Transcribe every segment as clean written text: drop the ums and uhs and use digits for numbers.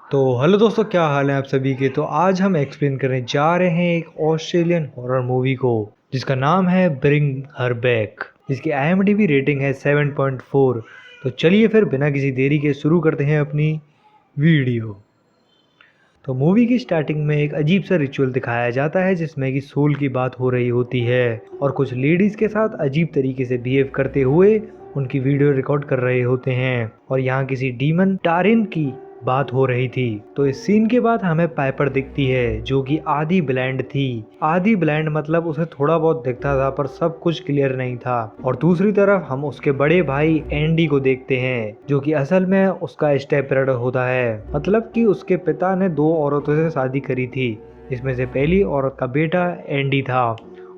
तो हेलो दोस्तों, क्या हाल है आप सभी के। तो आज हम एक्सप्लेन करने जा रहे हैं एक ऑस्ट्रेलियन हॉरर मूवी को जिसका नाम है ब्रिंग हर बैक, जिसकी IMDb रेटिंग है 7.4। तो चलिए फिर बिना किसी देरी के शुरू करते हैं अपनी वीडियो। तो मूवी की स्टार्टिंग में एक अजीब सा रिचुअल दिखाया जाता है जिसमें कि सोल की बात हो रही होती है और कुछ लेडीज के साथ अजीब तरीके से बिहेव करते हुए उनकी वीडियो रिकॉर्ड कर रहे होते हैं और यहाँ किसी डीमन टारिन की बात हो रही थी। तो इस सीन के बाद हमें पाइपर दिखती है जो कि आधी ब्लाइंड थी। आधी ब्लाइंड मतलब उसे थोड़ा बहुत दिखता था पर सब कुछ क्लियर नहीं था। और दूसरी तरफ हम उसके बड़े भाई एंडी को देखते हैं जो कि असल में उसका स्टेप ब्रदर होता है। मतलब कि उसके पिता ने 2 औरतों से शादी करी थी, जिसमें से पहली औरत का बेटा एंडी था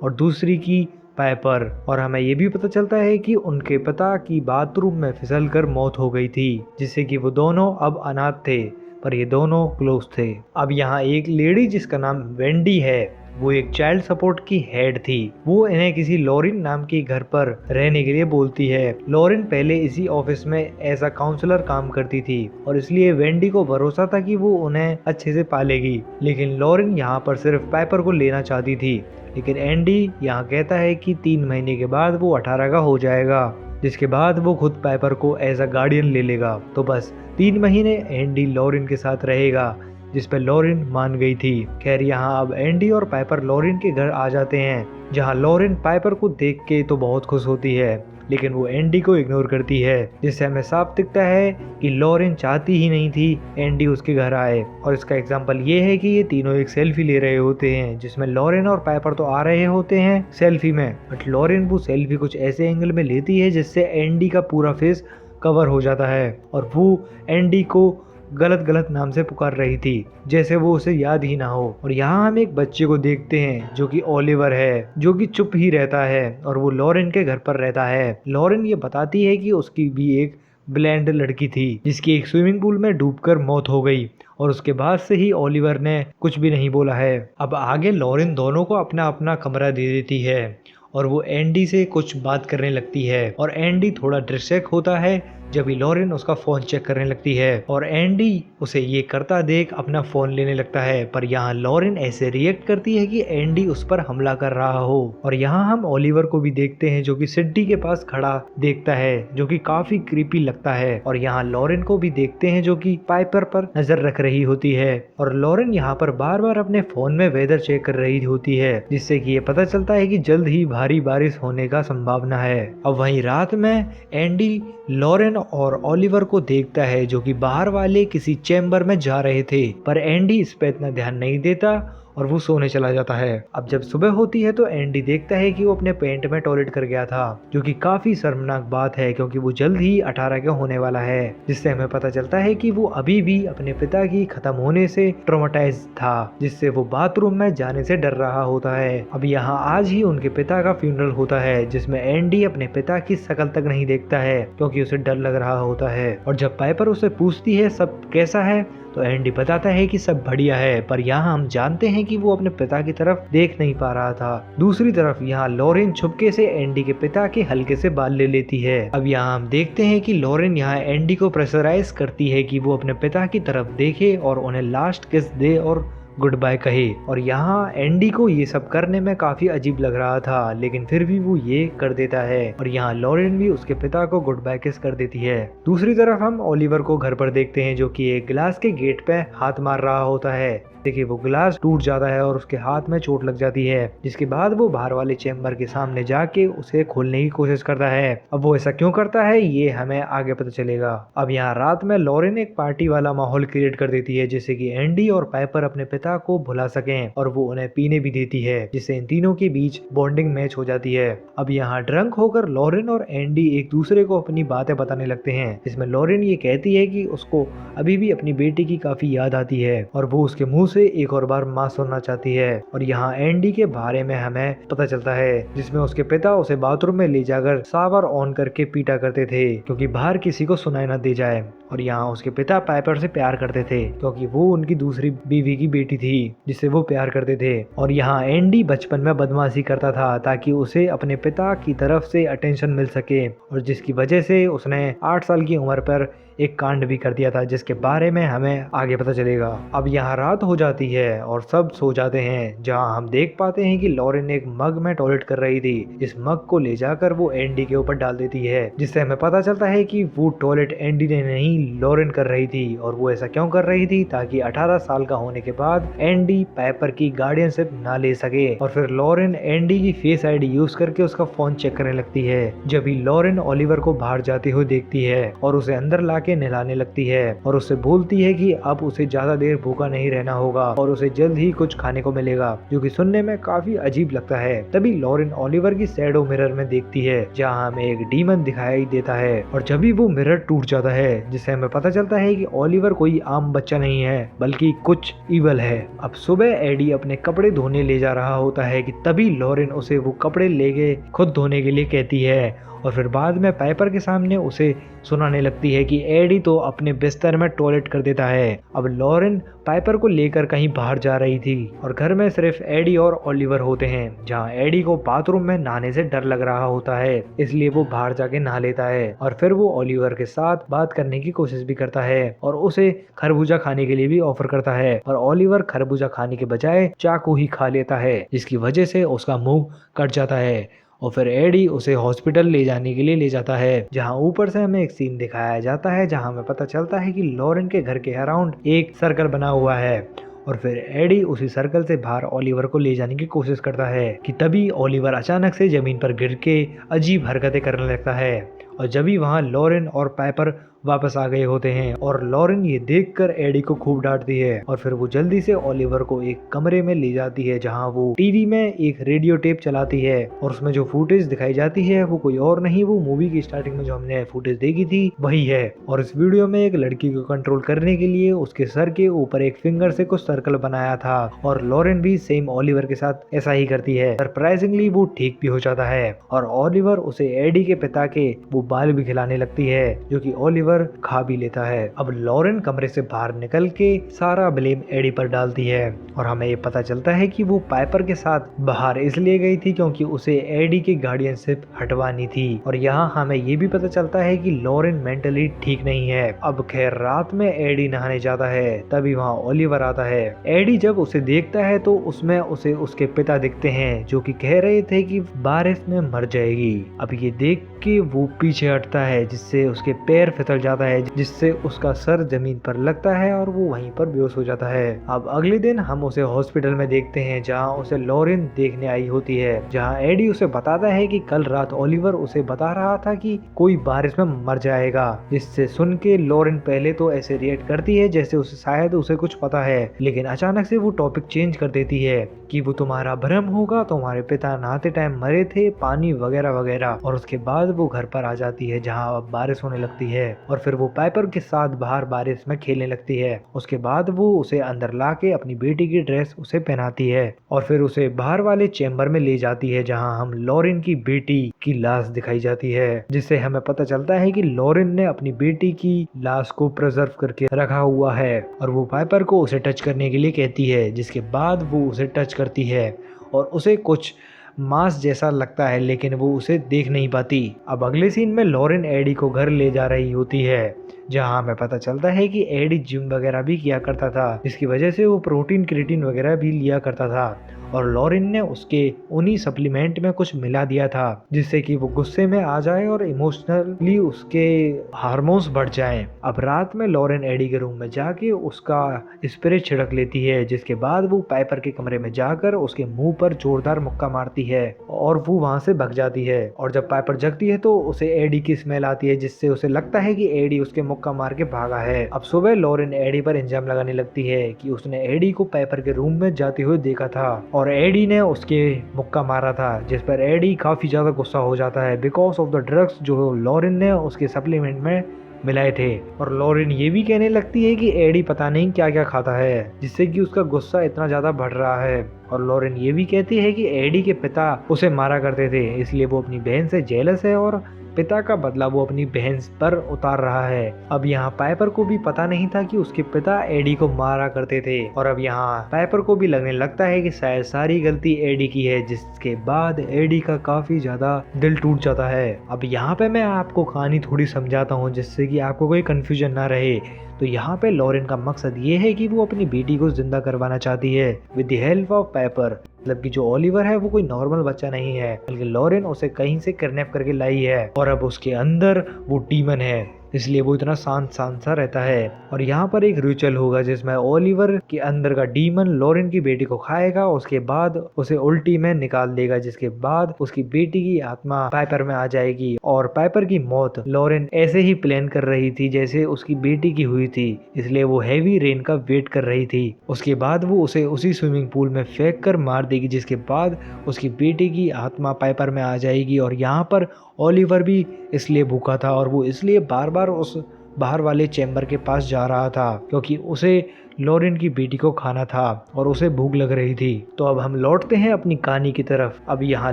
और दूसरी की पाइपर। और हमें ये भी पता चलता है कि उनके पिता की बाथरूम में फिसलकर मौत हो गई थी, जिससे कि वो दोनों अब अनाथ थे, पर ये दोनों क्लोज थे। अब यहाँ एक लेडी जिसका नाम वेंडी है, वो एक चाइल्ड सपोर्ट की हेड थी। वो इन्हें किसी लॉरिन नाम के घर पर रहने के लिए बोलती है। लॉरिन पहले इसी ऑफिस में एज अ काउंसलर काम करती थी और इसलिए वेंडी को भरोसा था कि वो उन्हें अच्छे से पालेगी। लेकिन लॉरिन यहाँ पर सिर्फ पाइपर को लेना चाहती थी। लेकिन एंडी यहाँ कहता है कि 3 महीने के बाद वो 18 का हो जाएगा, जिसके बाद वो खुद पाइपर को एज अ गार्डियन ले लेगा। तो बस 3 महीने एंडी लॉरिन के साथ रहेगा, जिस पर लॉरिन मान गई थी। खैर यहाँ अब एंडी और पाइपर लॉरिन के घर आ जाते हैं, जहाँ लॉरिन पाइपर को देख के तो बहुत खुश होती है, लेकिन वो एंडी को इग्नोर करती है, जिससे हमें साफ दिखता है कि लॉरिन चाहती ही नहीं थी एंडी उसके घर आए। और इसका एग्जांपल ये है कि ये तीनों एक सेल्फी ले रहे होते हैं जिसमें लॉरिन और पाइपर तो आ रहे होते हैं सेल्फी में, बट लॉरिन वो सेल्फी कुछ ऐसे एंगल में लेती है जिससे एंडी का पूरा फेस कवर हो जाता है और वो एंडी को गलत गलत नाम से पुकार रही थी, जैसे वो उसे याद ही ना हो। और यहाँ हम एक बच्चे को देखते हैं जो कि ओलिवर है, जो कि चुप ही रहता है और वो लॉरेन के घर पर रहता है। लॉरेन ये बताती है कि उसकी भी एक ब्लाइंड लड़की थी जिसकी एक स्विमिंग पूल में डूबकर मौत हो गई, और उसके बाद से ही ओलिवर ने कुछ भी नहीं बोला है। अब आगे लॉरेन दोनों को अपना अपना कमरा दे देती है और वो एंडी से कुछ बात करने लगती है और एंडी थोड़ा डिस्ट्रैक्ट होता है जब लॉरेन उसका फोन चेक करने लगती है और एंडी उसे ये करता देख अपना फोन लेने लगता है। पर यहाँ लॉरेन ऐसे रिएक्ट करती है कि एंडी उस पर हमला कर रहा हो। और यहाँ हम ओलिवर को भी देखते हैं जो कि सिड्डी के पास खड़ा देखता है, जो कि काफी क्रीपी लगता है। और यहाँ लॉरेन को भी देखते हैं जो कि पाइपर पर नजर रख रही होती है और लॉरेन यहाँ पर बार बार अपने फोन में वेदर चेक कर रही होती है, जिससे कि ये पता चलता है कि जल्द ही भारी बारिश होने का संभावना है। अब वहीं रात में एंडी लॉरेन और ओलिवर को देखता है जो कि बाहर वाले किसी चैम्बर में जा रहे थे, पर एंडी इस पे इतना ध्यान नहीं देता और वो सोने चला जाता है। अब जब सुबह होती है तो एंडी देखता है कि वो अपने पेंट में टॉयलेट कर गया था, जो कि काफी शर्मनाक बात है क्योंकि वो जल्द ही 18 का होने वाला है, जिससे हमें पता चलता है कि वो अभी भी अपने पिता की खत्म होने से ट्रॉमेटाइज था, जिससे वो बाथरूम में जाने से डर रहा होता है। अब यहाँ आज ही उनके पिता का फ्यूनरल होता है, जिसमें एंडी अपने पिता की शक्ल तक नहीं देखता है क्योंकि उसे डर लग रहा होता है। और जब पाइपर उसे पूछती है सब कैसा है तो एंडी बताता है कि सब बढ़िया है, पर यहाँ हम जानते हैं कि वो अपने पिता की तरफ देख नहीं पा रहा था। दूसरी तरफ यहाँ लॉरेन छुपके से एंडी के पिता के हल्के से बाल ले लेती है। अब यहाँ हम देखते हैं कि लॉरेन यहाँ एंडी को प्रेशराइज करती है कि वो अपने पिता की तरफ देखे और उन्हें लास्ट किस दे और गुड बाय कहे। और यहाँ एंडी को ये सब करने में काफी अजीब लग रहा था, लेकिन फिर भी वो ये कर देता है और यहाँ लॉरेन भी उसके पिता को गुड बाय किस कर देती है। दूसरी तरफ हम ओलिवर को घर पर देखते हैं जो कि एक गिलास के गेट पे हाथ मार रहा होता है। देखिए वो गिलास टूट जाता है और उसके हाथ में चोट लग जाती है, जिसके बाद वो बाहर वाले चैम्बर के सामने जाके उसे खोलने की कोशिश करता है। अब वो ऐसा क्यों करता है ये हमें आगे पता चलेगा। अब यहाँ रात में लॉरेन एक पार्टी वाला माहौल क्रिएट कर देती है जिससे कि एंडी और पाइपर अपने पिता को भुला सकें, और वो उन्हें पीने भी देती है जिससे इन तीनों के बीच बॉन्डिंग मैच हो जाती है। अब यहाँ ड्रंक होकर लॉरेन और एंडी एक दूसरे को अपनी बातें बताने लगते हैं, जिसमें लॉरेन ये कहती है कि उसको अभी भी अपनी बेटी की काफी याद आती है और वो उसके मुंह से उसे एक और बार मां सुनना चाहती है। और यहाँ एंडी के बारे में हमें पता चलता है, जिसमें उसके पिता उसे बाथरूम में ले जाकर शावर ऑन करके पीटा करते थे क्योंकि बाहर किसी को सुनाई न दे जाए। और यहाँ उसके पिता पाइपर से प्यार करते थे क्योंकि वो उनकी दूसरी बीवी की बेटी थी जिससे वो प्यार करते थे। और यहाँ एंडी बचपन में बदमाशी करता था ताकि उसे अपने पिता की तरफ से अटेंशन मिल सके, और जिसकी वजह से उसने 8 साल की उम्र पर एक कांड भी कर दिया था जिसके बारे में हमें आगे पता चलेगा। अब यहाँ रात हो जाती है और सब सो जाते हैं, जहाँ हम देख पाते हैं कि लॉरेन एक मग में टॉयलेट कर रही थी। इस मग को ले जाकर वो एंडी के ऊपर डाल देती है, जिससे हमें पता चलता है कि वो टॉयलेट एंडी ने नहीं लॉरेन कर रही थी। और वो ऐसा क्यों कर रही थी? ताकि 18 साल का होने के बाद एंडी पाइपर की गार्डियनशिप ना ले सके। और फिर लॉरेन एंडी की फेस आईडी यूज करके उसका फोन चेक करने लगती है। जब भी लॉरेन ओलिवर को बाहर जाते हुए देखती है और उसे अंदर लाके नहलाने लगती है और उससे बोलती है कि अब उसे ज्यादा देर भूखा नहीं रहना होगा और उसे जल्द ही कुछ खाने को मिलेगा, जो कि सुनने में काफी अजीब लगता है। तभी लॉरेन ओलिवर की शैडो मिरर में देखती है, जहाँ हमें एक डीमन दिखाई देता है। और जब भी वो मिरर टूट जाता है, जिससे हमें पता चलता है कि ओलिवर कोई आम बच्चा नहीं है बल्कि कुछ इवल है। अब सुबह एडी अपने कपड़े धोने ले जा रहा होता है कि तभी लॉरेन उसे वो कपड़े लेके खुद धोने के लिए कहती है। और फिर बाद में पाइपर के सामने उसे सुनाने लगती है कि एडी तो अपने बिस्तर में टॉयलेट कर देता है। अब लॉरेन पाइपर को लेकर कहीं बाहर जा रही थी और घर में सिर्फ एडी और ओलिवर होते हैं, जहां एडी को बाथरूम में नहाने से डर लग रहा होता है, इसलिए वो बाहर जाके नहा लेता है। और फिर वो ओलिवर के साथ बात करने की कोशिश भी करता है और उसे खरबूजा खाने के लिए भी ऑफर करता है, और ओलिवर खरबूजा खाने के बजाय चाकू ही खा लेता है, जिसकी वजह से उसका मुंह कट जाता है। और फिर एडी उसे हॉस्पिटल ले जाने के लिए ले जाता है, जहां ऊपर से हमें एक सीन दिखाया जाता है जहां हमें पता चलता है कि लॉरेन के घर के अराउंड एक सर्कल बना हुआ है। और फिर एडी उसी सर्कल से बाहर ओलिवर को ले जाने की कोशिश करता है कि तभी ओलिवर अचानक से जमीन पर गिर के अजीब हरकतें करने लगता है। और जब ही वहाँ लॉरेन और पाइपर वापस आ गए होते हैं और लॉरेन ये देखकर एडी को खूब डांटती है। और फिर वो जल्दी से ओलिवर को एक कमरे में ले जाती है, जहां वो टीवी में एक रेडियो टेप चलाती है और उसमें जो फुटेज दिखाई जाती है वो कोई और नहीं, वो मूवी की स्टार्टिंग में जो हमने फुटेज देखी थी वही है। और इस वीडियो में एक लड़की को कंट्रोल करने के लिए उसके सर के ऊपर एक फिंगर से कुछ सर्कल बनाया था, और लॉरेन भी सेम ओलिवर के साथ ऐसा ही करती है। सरप्राइजिंगली वो ठीक भी हो जाता है और ओलिवर उसे एडी के पिता के वो बाल भी खिलाने लगती है, जो कि ओलिवर खा भी लेता है। अब लॉरेन कमरे से बाहर निकल के सारा ब्लेम एडी पर डालती है, और हमें ये पता चलता है कि वो पाइपर के साथ बाहर इसलिए गई थी क्योंकि उसे एडी की गार्डियनशिप हटवानी थी। और यहाँ हमें ये भी पता चलता है कि लॉरेन मेंटली ठीक नहीं है। अब खैर रात में एडी नहाने जाता है, तभी वहाँ ओलिवर आता है। एडी जब उसे देखता है तो उसमें उसे उसके पिता दिखते हैं, जो कि कह रहे थे कि बारिश में मर जाएगी। अब ये देख के वो पीछे हटता है, जिससे उसके पैर फिसल जाता है, जिससे उसका सर जमीन पर लगता है और वो वहीं पर बेहोश हो जाता है। अब अगले दिन हम उसे हॉस्पिटल में देखते हैं, जहां उसे लॉरेन देखने आई होती है, जहां एडी उसे बताता है कि कल रात ओलिवर उसे बता रहा था कि कोई बारिश में मर जाएगा। जिससे सुन के लॉरेन पहले तो ऐसे रिएक्ट करती है जैसे उसे शायद उसे कुछ पता है, लेकिन अचानक से वो टॉपिक चेंज कर देती है कि वो तुम्हारा भ्रम होगा, तुम्हारे पिता नहाते टाइम मरे थे, पानी वगैरह वगैरह। और उसके बाद वो घर पर आ जाती है, जहाँ अब बारिश होने लगती है, और फिर वो पाइपर के साथ बाहर बारिश में खेलने लगती है। उसके बाद वो उसे अंदर लाके अपनी बेटी की ड्रेस उसे पहनाती है और फिर उसे बाहर वाले चेम्बर में ले जाती है, जहां हम लॉरेन की बेटी की लाश दिखाई जाती है, जिससे हमें पता चलता है कि लॉरेन ने अपनी बेटी की लाश को प्रिजर्व करके रखा हुआ है। और वो पाइपर को उसे टच करने के लिए कहती है, जिसके बाद वो उसे टच करती है और उसे कुछ मांस जैसा लगता है, लेकिन वो उसे देख नहीं पाती। अब अगले सीन में लॉरेन एडी को घर ले जा रही होती है, जहाँ हमें पता चलता है कि एडी जिम वगैरह भी किया करता था, जिसकी वजह से वो प्रोटीन क्रिएटिन वगैरह भी लिया करता था। और लॉरेन ने उसके उन्हीं सप्लीमेंट में कुछ मिला दिया था, जिससे कि वो गुस्से में आ जाए और इमोशनली उसके हार्मोन्स बढ़ जाएं। अब रात में लॉरेन एडी के रूम में जाके उसका स्प्रे छिड़क लेती है, जिसके बाद वो पाइपर के कमरे में जाकर उसके मुंह पर जोरदार मुक्का मारती है और वो वहां से भाग जाती है। और जब पाइपर जगती है तो उसे एडी की स्मेल आती है, जिससे उसे लगता है कि एडी उसके मुक्का मार के भागा है। अब सुबह लॉरेन एडी पर इल्जाम लगाने लगती है कि उसने एडी को पाइपर के रूम में जाते हुए देखा था और एडी ने उसके मुक्का मारा था, जिस पर एडी काफी ज्यादा गुस्सा हो जाता है बिकॉज ऑफ द ड्रग्स जो लॉरेन ने उसके सप्लीमेंट में मिलाए थे। और लॉरेन ये भी कहने लगती है कि एडी पता नहीं क्या क्या खाता है, जिससे कि उसका गुस्सा इतना ज्यादा बढ़ रहा है। और लॉरेन ये भी कहती है कि एडी के पिता उसे मारा करते थे, इसलिए वो अपनी बहन से जेलस है और पिता का बदला वो अपनी बहन पर उतार रहा है। अब यहाँ पाइपर को भी पता नहीं था कि उसके पिता एडी को मारा करते थे। और अब यहाँ पाइपर को भी लगने लगता है कि शायद सारी गलती एडी की है, जिसके बाद एडी का काफी ज्यादा दिल टूट जाता है। अब यहाँ पे मैं आपको कहानी थोड़ी समझाता हूँ, जिससे कि आपको कोई कंफ्यूजन ना रहे। तो यहाँ पे लॉरेन का मकसद ये है कि वो अपनी बेटी को जिंदा करवाना चाहती है with the help of Piper. मतलब कि जो ओलिवर है वो कोई नॉर्मल बच्चा नहीं है, बल्कि लॉरेन उसे कहीं से किडनैप करके लाई है। और अब उसके अंदर वो डीमन है, इसलिए वो इतना शांत शांत सा रहता है। और यहाँ पर एक रिचुअल होगा जिसमें ओलिवर के अंदर का डीमन लॉरेन की बेटी को खाएगा, उसके बाद उसे उल्टी में निकाल देगा, जिसके बाद उसकी बेटी की आत्मा पाइपर में आ जाएगी। और पाइपर की मौत लॉरेन ऐसे ही प्लान कर रही थी जैसे उसकी बेटी की हुई थी, इसलिए वो हैवी रेन का वेट कर रही थी। उसके बाद वो उसे उसी स्विमिंग पूल में फेंक कर मार देगी, जिसके बाद उसकी बेटी की आत्मा पाइपर में आ जाएगी। और यहाँ पर ओलिवर भी इसलिए भूखा था और वो इसलिए बार बार उस बाहर वाले चैम्बर के पास जा रहा था, क्योंकि उसे लॉरेन की बेटी को खाना था और उसे भूख लग रही थी। तो अब हम लौटते हैं अपनी कहानी की तरफ। अब यहाँ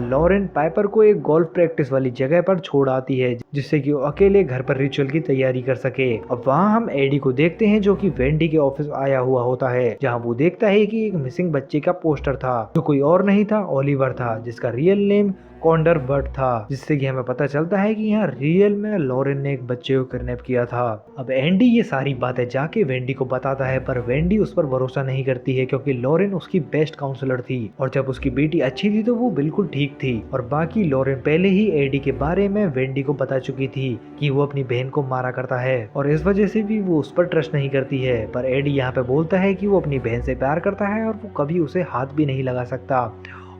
लॉरेन पाइपर को एक गोल्फ प्रैक्टिस वाली जगह पर छोड़ आती है, जिससे कि वो अकेले घर पर रिचुअल की तैयारी कर सके। अब वहाँ हम एडी को देखते हैं, जो कि वेंडी के ऑफिस आया हुआ होता है, जहाँ वो देखता है कि एक मिसिंग बच्चे का पोस्टर था, जो कोई और नहीं था, ओलिवर था, जिसका रियल नेम कॉन्डर बर्ट था। जिससे कि हमें पता चलता है कि यहाँ रियल में लॉरेन ने एक बच्चे को किडनैप किया था। अब एंडी ये सारी बातें जाके वेंडी को बताता है, पर वेंडी उस पर भरोसा नहीं करती है, क्योंकि लॉरेन उसकी बेस्ट काउंसलर थी और जब उसकी बेटी अच्छी थी तो वो बिल्कुल ठीक थी। और बाकी लॉरेन पहले ही एडी के बारे में वेंडी को बता चुकी थी कि वो अपनी बहन को मारा करता है, और इस वजह से भी वो उस पर ट्रस्ट नहीं करती है। पर एडी यहाँ पे बोलता है कि वो अपनी बहन से प्यार करता है और वो कभी उसे हाथ भी नहीं लगा सकता,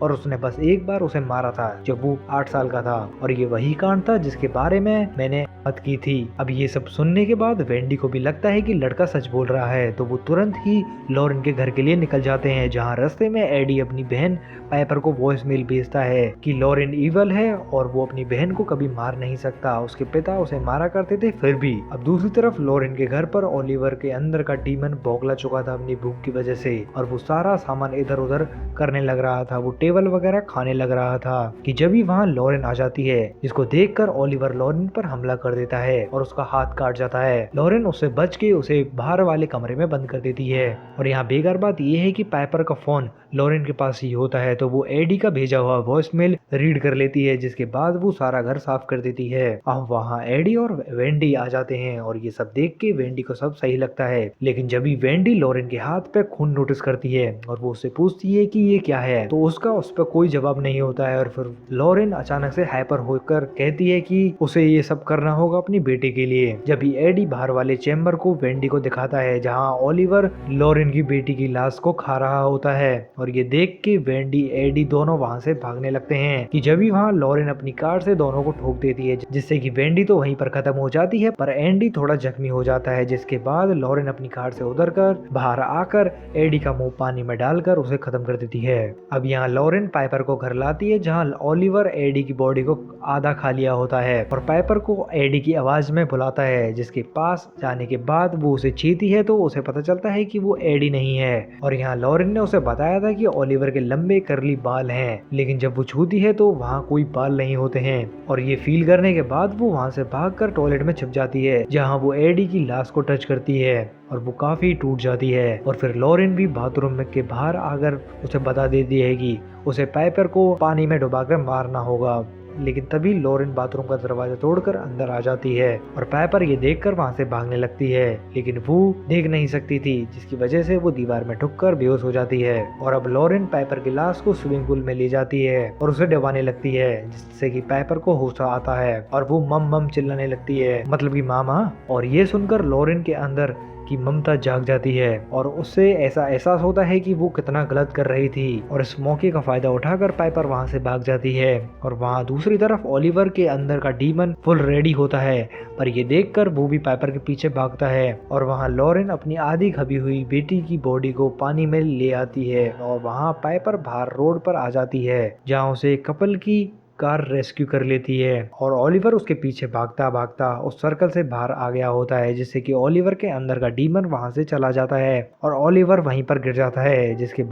और उसने बस एक बार उसे मारा था जब वो 8 साल का था। और ये वही कांड था जिसके बारे में मैंने बात की थी। अब ये सब सुनने के बाद वेंडी को भी लगता है कि लड़का सच बोल रहा है, तो वो तुरंत ही लॉरेन के घर के लिए निकल जाते हैं, जहाँ रास्ते में एडी अपनी बहन पाइपर को वॉइस मेल भेजता है कि लॉरेन इवल है और वो अपनी बहन को कभी मार नहीं सकता, उसके पिता उसे मारा करते थे फिर भी। अब दूसरी तरफ लॉरेन के घर पर ओलिवर के अंदर का डीमन बौखला चुका था अपनी भूख की वजह से, और वो सारा सामान इधर उधर करने लग रहा था, वो टेबल वगैरह खाने लग रहा था कि जब भी वहाँ लॉरेन आ जाती है, जिसको देखकर ओलिवर लॉरेन पर हमला कर देता है और उसका हाथ काट जाता है। लॉरेन उससे बच के उसे बाहर वाले कमरे में बंद कर देती है। और यहाँ बेकार बात यह है कि पाइपर का फोन लॉरेन के पास ही होता है, तो वो एडी का भेजा हुआ वॉइस मेल रीड कर लेती है, जिसके बाद वो सारा घर साफ कर देती है। अब वहाँ एडी और वेंडी आ जाते हैं और ये सब देख के वेंडी को सब सही लगता है, लेकिन जब भी वेंडी लॉरेन के हाथ पे खून नोटिस करती है और वो उससे पूछती है कि ये क्या है, तो उसका उस पर कोई जवाब नहीं होता है। और फिर लॉरेन अचानक से हाइपर होकर कहती है कि उसे ये सब करना होगा अपनी बेटी के लिए। जब भी एडी बाहर वाले चेम्बर को वेंडी को दिखाता है, जहाँ ओलिवर लॉरेन की बेटी की लाश को खा रहा होता है, और ये देख के वेंडी एडी दोनों वहाँ से भागने लगते हैं कि जब भी वहाँ लॉरेन अपनी कार से दोनों को ठोक देती है, जिससे कि वेंडी तो वहीं पर खत्म हो जाती है, पर एंडी थोड़ा जख्मी हो जाता है, जिसके बाद लॉरेन अपनी कार से उतर कर बाहर आकर एडी का मुंह पानी में डालकर उसे खत्म कर देती है। अब यहाँ लॉरेन पाइपर को घर लाती है, जहाँ ओलिवर एडी की बॉडी को आधा खा लिया होता है, और पाइपर को एडी की आवाज में बुलाता है, जिसके पास जाने के बाद वो उसे छीती है, तो उसे पता चलता है कि वो एडी नहीं है। और यहाँ लॉरेन ने उसे बताया था कि ओलिवर के लंबे करली बाल हैं, लेकिन जब वो छूती है तो वहाँ कोई बाल नहीं होते हैं। और ये फील करने के बाद वो वहाँ से भागकर टॉयलेट में छिप जाती है, जहाँ वो एडी की लाश को टच करती है और वो काफी टूट जाती है। और फिर लॉरेन भी बाथरूम में के बाहर आकर उसे बता देती है कि उसे पाइपर को पानी में डुबाकर मारना होगा, लेकिन तभी लॉरेन बाथरूम का दरवाजा तोड़कर अंदर आ जाती है और पाइपर ये देखकर वहां से भागने लगती है, लेकिन वो देख नहीं सकती थी, जिसकी वजह से वो दीवार में ठुककर बेहोश हो जाती है। और अब लॉरेन पाइपर की लाश को स्विमिंग पूल में ले जाती है और उसे डुबाने लगती है, जिससे कि पाइपर को होश आता है और वो मम मम चिल्लाने लगती है, मतलब कि मामा। और ये सुनकर लॉरेन के अंदर की ममता जाग जाती है और उससे ऐसा एहसास होता है कि वो कितना गलत कर रही थी, और इस मौके का फायदा उठाकर पाइपर वहां से भाग जाती है। और वहां दूसरी तरफ ओलिवर के अंदर का डीमन फुल रेडी होता है, पर ये देखकर वो भी पाइपर के पीछे भागता है। और वहां लॉरेन अपनी आधी खबी हुई बेटी की बॉडी को पानी में ले आती है और वहां पाइपर बाहर रोड पर आ जाती है, जहाँ उसे कपल की कार रेस्क्यू कर लेती है और ओलिवर उसके पीछे भागता भागता उस सर्कल से बाहर आ गया होता है, जिससे कि ओलिवर के अंदर का डीमन वहां से चला जाता है और ओलिवर वहीं पर गिर जाता है। उसके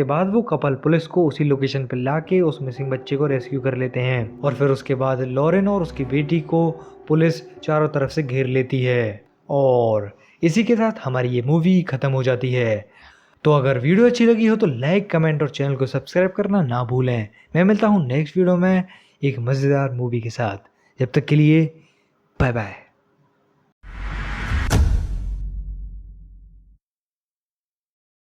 बाद वो कपल पुलिस को उसी लोकेशन पर लाके उस मिसिंग बच्चे को रेस्क्यू कर लेते हैं और फिर उसके बाद लॉरेन और उसकी बेटी को पुलिस चारों तरफ से घेर लेती है और इसी के साथ हमारी ये मूवी खत्म हो जाती है। तो अगर वीडियो अच्छी लगी हो तो लाइक, कमेंट और चैनल को सब्सक्राइब करना ना भूलें। मैं मिलता हूँ नेक्स्ट वीडियो में एक मज़ेदार मूवी के साथ। जब तक के लिए बाय बाय।